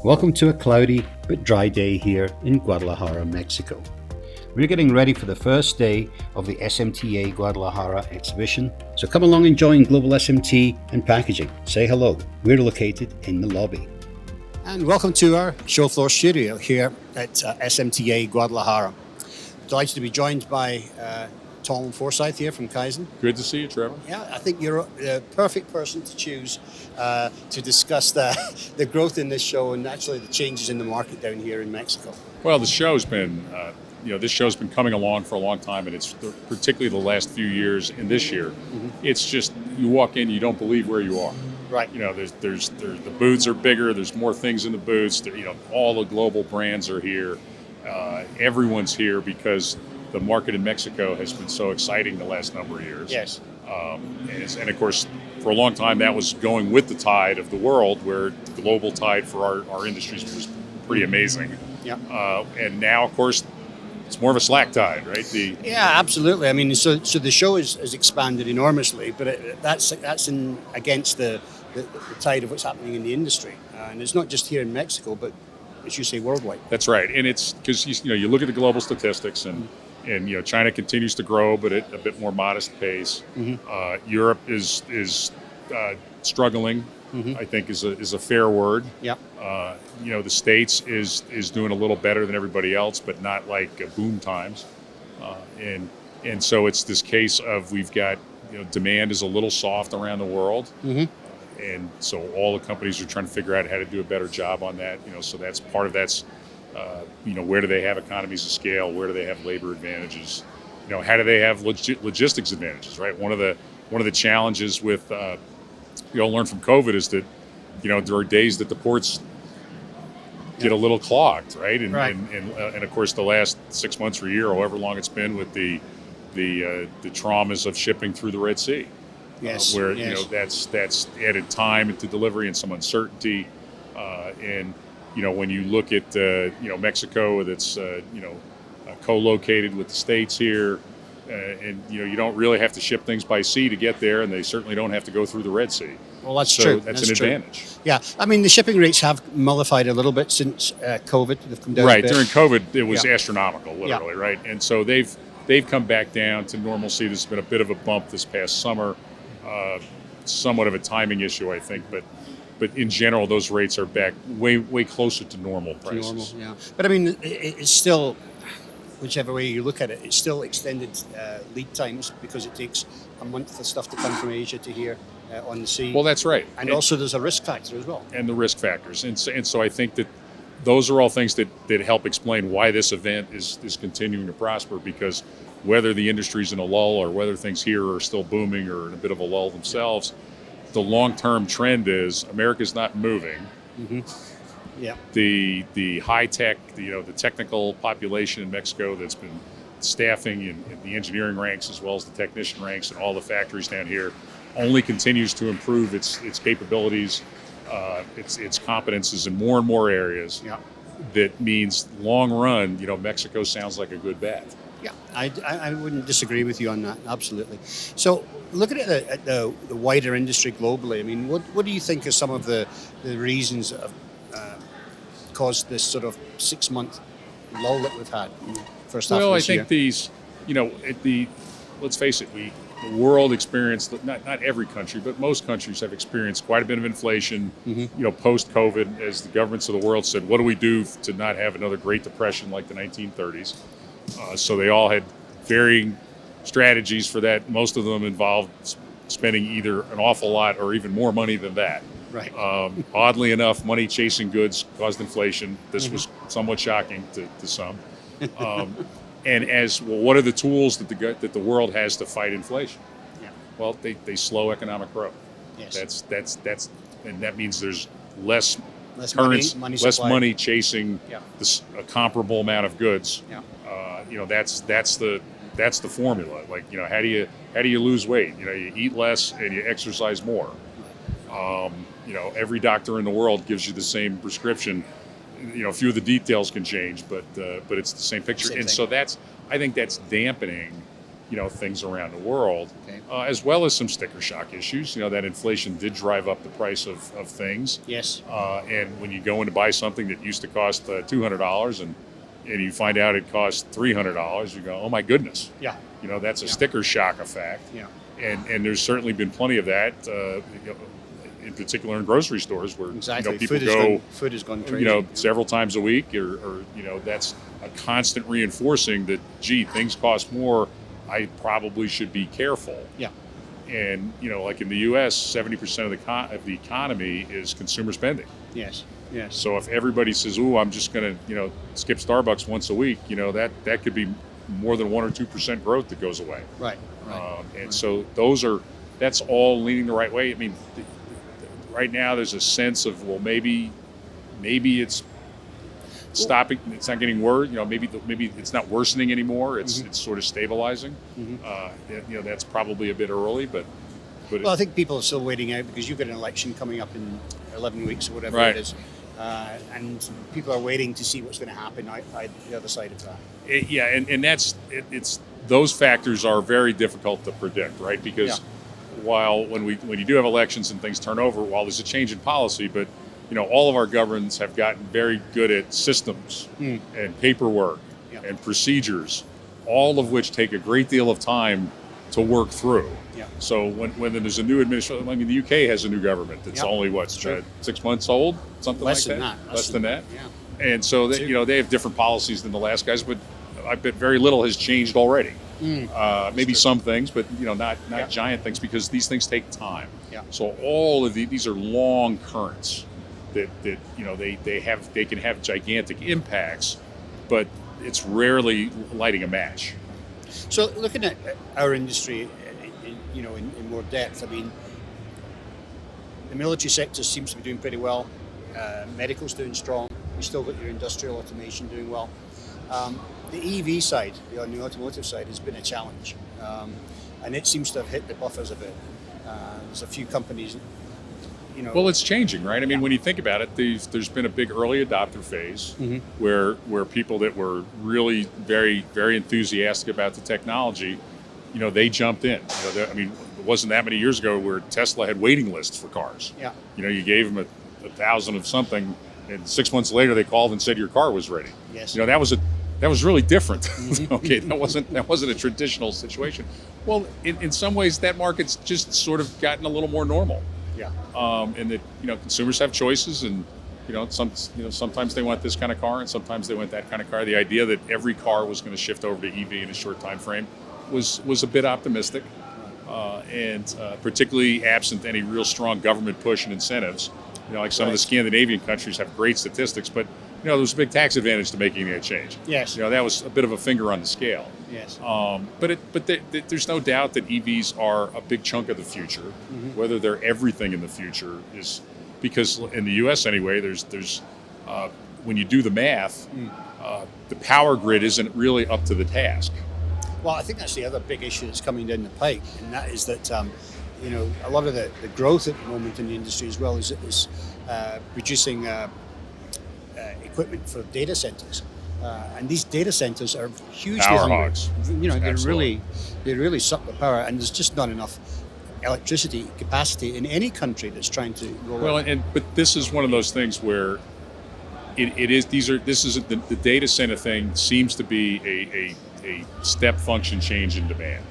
Welcome to a cloudy but dry day here in Guadalajara, Mexico. We're getting ready for the first day of the SMTA Guadalajara exhibition, so come along and join Global SMT and Packaging. Say hello. We're located in the lobby. And welcome to our show floor studio here at SMTA Guadalajara. Delighted to be joined by Tom Forsythe here from Kaizen. Good to see you, Trevor. Yeah, I think you're the perfect person to choose to discuss the growth in this show and actually the changes in the market down here in Mexico. Well, the show's been, this show's been coming along for a long time, and it's particularly the last few years and this year. Mm-hmm. It's just you walk in, you don't believe where you are. Right. You know, there's the booths are bigger. There's more things in the booths. All the global brands are here. Everyone's here because the market in Mexico has been so exciting the last number of years. Yes. And of course, for a long time, that was going with the tide of the world, where the global tide for our industries was pretty amazing. Yeah. And now, of course, it's more of a slack tide, right? Yeah, absolutely. I mean, so the show has expanded enormously, but that's against the tide of what's happening in the industry. And it's not just here in Mexico, but as you say, worldwide. That's right. And it's because, you look at the global statistics and China continues to grow, but at a bit more modest pace. Mm-hmm. Europe is struggling. Mm-hmm. I think is a fair word. Yeah. The States is doing a little better than everybody else, but not like boom times. And so it's this case of we've got demand is a little soft around the world. Mm-hmm. And so all the companies are trying to figure out how to do a better job on that. So that's part of that's. Where do they have economies of scale? Where do they have labor advantages? How do they have logistics advantages? Right. One of the challenges with learn from COVID is that there are days that the ports get a little clogged, right? And of course the last 6 months or a year, however long it's been, with the traumas of shipping through the Red Sea. Yes. Where yes. that's added time to delivery and some uncertainty, and when you look at Mexico, that's co-located with the States here, and you don't really have to ship things by sea to get there, and they certainly don't have to go through the Red Sea. Well, that's true. That's an advantage. Yeah, I mean the shipping rates have mollified a little bit since COVID. They've come down right a bit. During COVID, it was astronomical, literally, right? And so they've come back down to normalcy. There's been a bit of a bump this past summer, somewhat of a timing issue, I think, but in general, those rates are back way closer to normal prices. Yeah. But I mean, it's still, whichever way you look at it, it's still extended lead times because it takes a month for stuff to come from Asia to here on the sea. Well, that's right. And also there's a risk factor as well. And the risk factors. And so I think that those are all things that help explain why this event is continuing to prosper, because whether the industry's in a lull or whether things here are still booming or in a bit of a lull themselves, the long-term trend is America's not moving. Mm-hmm. Yeah. The high-tech, the technical population in Mexico that's been staffing in the engineering ranks as well as the technician ranks and all the factories down here only continues to improve its capabilities, its competences in more and more areas. Yeah. That means long run, Mexico sounds like a good bet. Yeah, I wouldn't disagree with you on that, absolutely. So looking at the wider industry globally, I mean, what do you think are some of the reasons that have caused this sort of 6-month lull that we've had in the first half of this year? Well, I think let's face it, the world experienced, not every country, but most countries have experienced quite a bit of inflation, mm-hmm. Post-COVID, as the governments of the world said, what do we do to not have another Great Depression like the 1930s? So they all had varying strategies for that. Most of them involved spending either an awful lot or even more money than that. Right. Oddly enough, money chasing goods caused inflation. This mm-hmm. was somewhat shocking to some. And as well, what are the tools that the world has to fight inflation? Yeah. Well, they slow economic growth. Yes. That's and that means there's less money chasing a comparable amount of goods. Yeah. That's the formula. Like, how do you lose weight? You eat less and you exercise more. Every doctor in the world gives you the same prescription. A few of the details can change, but it's the same picture. So I think that's dampening things around the world, Okay. As well as some sticker shock issues. That inflation did drive up the price of things. Yes. And when you go in to buy something that used to cost $200 and you find out it costs $300, you go, oh my goodness. Yeah. That's a sticker shock effect. Yeah. And there's certainly been plenty of that, in particular in grocery stores where Exactly. people Food has gone crazy. several times a week, or that's a constant reinforcing that, gee, things cost more. I probably should be careful. Yeah. And like in the U.S., 70% of the economy is consumer spending. Yes. Yes. So if everybody says, "Ooh, I'm just going to skip Starbucks once a week," that could be more than 1 or 2% growth that goes away. Right. Right. And so that's all leaning the right way. I mean, right now there's a sense of, well, maybe it's stopping. It's not getting worse. Maybe it's not worsening anymore. It's sort of stabilizing. That's probably a bit early, but well, I think people are still waiting out because you've got an election coming up in 11 weeks or whatever Right. it is, and people are waiting to see what's going to happen out the other side of that. And it's those factors are very difficult to predict, right? Because while when you do have elections and things turn over, while there's a change in policy, but all of our governments have gotten very good at systems and paperwork and procedures, all of which take a great deal of time to work through. Yeah. So when there's a new administration, I mean, the UK has a new government that's only 6 months old, something Less like than that. that. Less than that. Yeah. And so they have different policies than the last guys, but I bet very little has changed already. Maybe some things, but not giant things, because these things take time. Yeah. So all of these are long currents that they can have gigantic impacts, but it's rarely lighting a match. So looking at our industry, in more depth, I mean, the military sector seems to be doing pretty well. Medical's doing strong. You still got your industrial automation doing well. The EV side, the automotive side, has been a challenge, and it seems to have hit the buffers a bit. There's a few companies, Well, it's changing, right? I mean, when you think about it, there's been a big early adopter phase where people that were really very, very enthusiastic about the technology, they jumped in. I mean, it wasn't that many years ago where Tesla had waiting lists for cars. Yeah. You gave them a 1,000 of something, and 6 months later they called and said your car was ready. Yes. That was really different. Okay, that wasn't a traditional situation. Well, in some ways, that market's just sort of gotten a little more normal. Yeah. And that consumers have choices, and sometimes they want this kind of car, and sometimes they want that kind of car. The idea that every car was going to shift over to EV in a short time frame was a bit optimistic, and particularly absent any real strong government push and incentives. Like some of the Scandinavian countries have great statistics, but there was a big tax advantage to making that change. Yes. That was a bit of a finger on the scale. Yes. But there's no doubt that EVs are a big chunk of the future. Whether they're everything in the future is because in the U.S. anyway, there's when you do the math, the power grid isn't really up to the task. Well, I think that's the other big issue that's coming down the pike, and that is that a lot of the growth at the moment in the industry as well is producing equipment for data centers, and these data centers are hugely Power hungry. hogs. They really suck the power, and there's just not enough electricity capacity in any country that's trying to roll out. But this is one of those things where the data center thing seems to be a step function change in demand.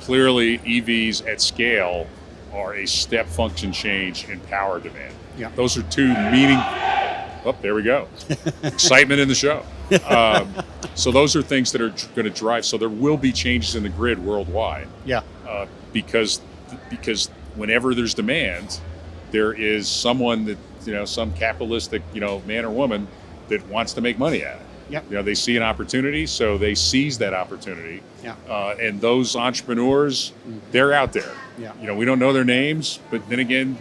Clearly, EVs at scale are a step function change in power demand. Yeah. Those are two Oh, there we go. Excitement in the show. So those are things that are going to drive. So there will be changes in the grid worldwide. Yeah. Because whenever there's demand, there is someone that some capitalistic man or woman that wants to make money at it. Yep. They see an opportunity, so they seize that opportunity. Yeah. And those entrepreneurs, they're out there. Yeah. We don't know their names, but then again,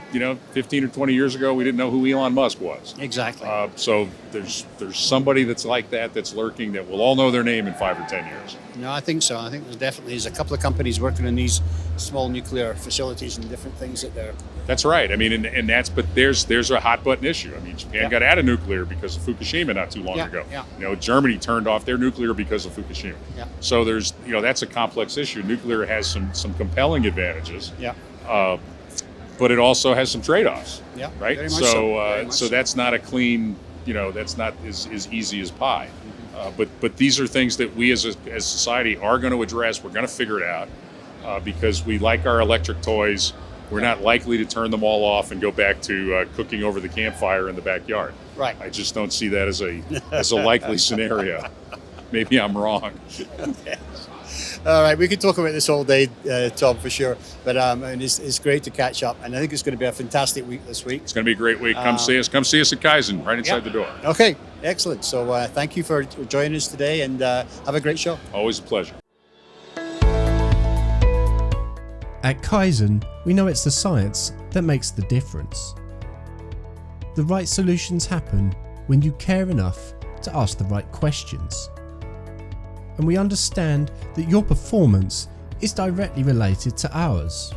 15 or 20 years ago, we didn't know who Elon Musk was. Exactly. So there's somebody that's like that's lurking, that we'll all know their name in 5 or 10 years. No, I think so. I think there's a couple of companies working on these small nuclear facilities and different things that they're. That's right. I mean, but there's a hot button issue. I mean, Japan got out of nuclear because of Fukushima not too long ago. Yeah. Germany turned off their nuclear because of Fukushima. Yeah. So there's, that's a complex issue. Nuclear has some compelling advantages. Yeah. But it also has some trades-offs. Yeah. Right. Very much so. So that's not a clean. That's not as easy as pie. But these are things that we as society are going to address. We're going to figure it out because we like our electric toys. We're not likely to turn them all off and go back to cooking over the campfire in the backyard. Right. I just don't see that as a likely scenario. Maybe I'm wrong. Okay. All right, we could talk about this all day, Tom, for sure. But it's great to catch up, and I think it's going to be a fantastic week this week. It's going to be a great week. Come see us. Come see us at Kaizen, right inside the door. Okay, excellent. So thank you for joining us today, and have a great show. Always a pleasure. At Kaizen, we know it's the science that makes the difference. The right solutions happen when you care enough to ask the right questions. And we understand that your performance is directly related to ours.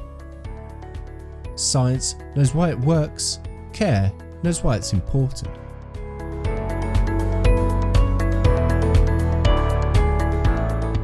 Science knows why it works, care knows why it's important.